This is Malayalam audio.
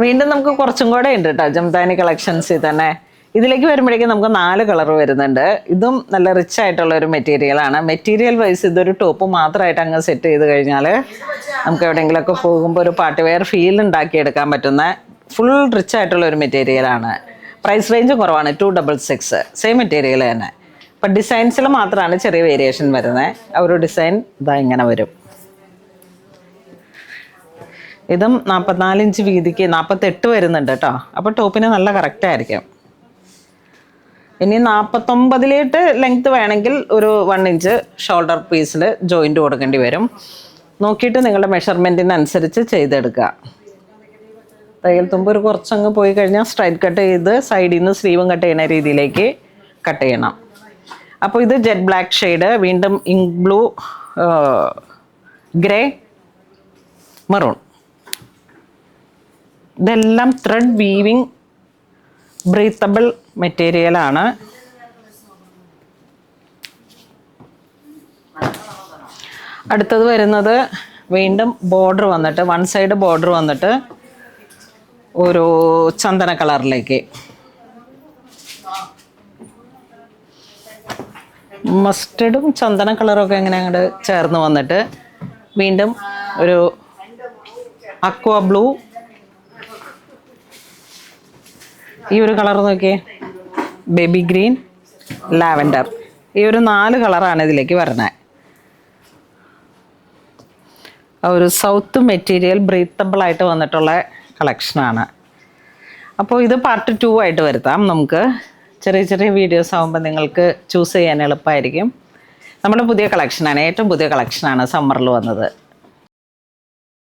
വീണ്ടും നമുക്ക് കുറച്ചും കൂടെ ഉണ്ട് കേട്ടോ ജംദാനി കളക്ഷൻസിൽ തന്നെ. ഇതിലേക്ക് വരുമ്പോഴേക്കും നമുക്ക് 4 കളർ വരുന്നുണ്ട്. ഇതും നല്ല റിച്ച് ആയിട്ടുള്ള ഒരു മെറ്റീരിയലാണ്. മെറ്റീരിയൽ വൈസ് ഇതൊരു ടോപ്പ് മാത്രമായിട്ട് അങ്ങ് സെറ്റ് ചെയ്ത് കഴിഞ്ഞാൽ നമുക്ക് എവിടെയെങ്കിലുമൊക്കെ പോകുമ്പോൾ ഒരു പാർട്ടി വെയർ ഫീൽ ഉണ്ടാക്കിയെടുക്കാൻ പറ്റുന്ന ഫുൾ റിച്ച് ആയിട്ടുള്ള ഒരു മെറ്റീരിയലാണ്. പ്രൈസ് റേഞ്ച് കുറവാണ്, 266. സെയിം മെറ്റീരിയൽ തന്നെ. അപ്പം ഡിസൈൻസിൽ മാത്രമാണ് ചെറിയ വേരിയേഷൻ വരുന്നത്. ആ ഒരു ഡിസൈൻ ഇതാ ഇങ്ങനെ വരും. ഇതും 44 ഇഞ്ച് വീതിക്ക് 48 വരുന്നുണ്ട് കേട്ടോ. അപ്പോൾ ടോപ്പിന് നല്ല കറക്റ്റ് ആയിരിക്കും. ഇനി 49 ലെങ്ത് വേണമെങ്കിൽ ഒരു 1 ഇഞ്ച് ഷോൾഡർ പീസിൽ ജോയിൻറ്റ് കൊടുക്കേണ്ടി വരും. നോക്കിയിട്ട് നിങ്ങളുടെ മെഷർമെൻറ്റിനനുസരിച്ച് ചെയ്തെടുക്കുക. തയ്യൽ തുമ്പ് ഒരു കുറച്ചങ്ങ് പോയി കഴിഞ്ഞാൽ സ്ട്രൈറ്റ് കട്ട് ചെയ്ത് സൈഡിൽ നിന്ന് സ്ലീവും കട്ട് ചെയ്യുന്ന രീതിയിലേക്ക് കട്ട് ചെയ്യണം. അപ്പോൾ ഇത് ജെറ്റ് ബ്ലാക്ക് ഷെയ്ഡ്, വീണ്ടും ഇങ്ക് ബ്ലൂ, ഗ്രേ, മെറൂൺ. ഇതെല്ലാം ത്രെഡ് വീവിങ് ബ്രീത്തബിൾ മെറ്റീരിയലാണ്. അടുത്തത് വരുന്നത് വീണ്ടും ബോർഡർ വന്നിട്ട് 1 സൈഡ് ബോർഡർ വന്നിട്ട് ഒരു ചന്ദന കളറിലേക്ക്, മസ്റ്റർഡും ചന്ദന കളറൊക്കെ ഇങ്ങനെ അങ്ങോട്ട് ചേർന്ന് വന്നിട്ട് വീണ്ടും ഒരു അക്വ ബ്ലൂ, ഈ ഒരു കളർ നോക്കിയേ, ബേബി ഗ്രീൻ, ലാവൻഡർ. ഈ ഒരു 4 കളറാണ് ഇതിലേക്ക് വരുന്നത്. ഒരു സൗത്ത് മെറ്റീരിയൽ ബ്രീത്തബിൾ ആയിട്ട് വന്നിട്ടുള്ള കളക്ഷനാണ്. അപ്പോൾ ഇത് പാർട്ട് 2 ആയിട്ട് വരുത്താം നമുക്ക്. ചെറിയ ചെറിയ വീഡിയോസ് ആകുമ്പോൾ നിങ്ങൾക്ക് ചൂസ് ചെയ്യാൻ എളുപ്പമായിരിക്കും. നമ്മുടെ പുതിയ കളക്ഷനാണ്, ഏറ്റവും പുതിയ കളക്ഷനാണ് സമ്മറിൽ വന്നത്.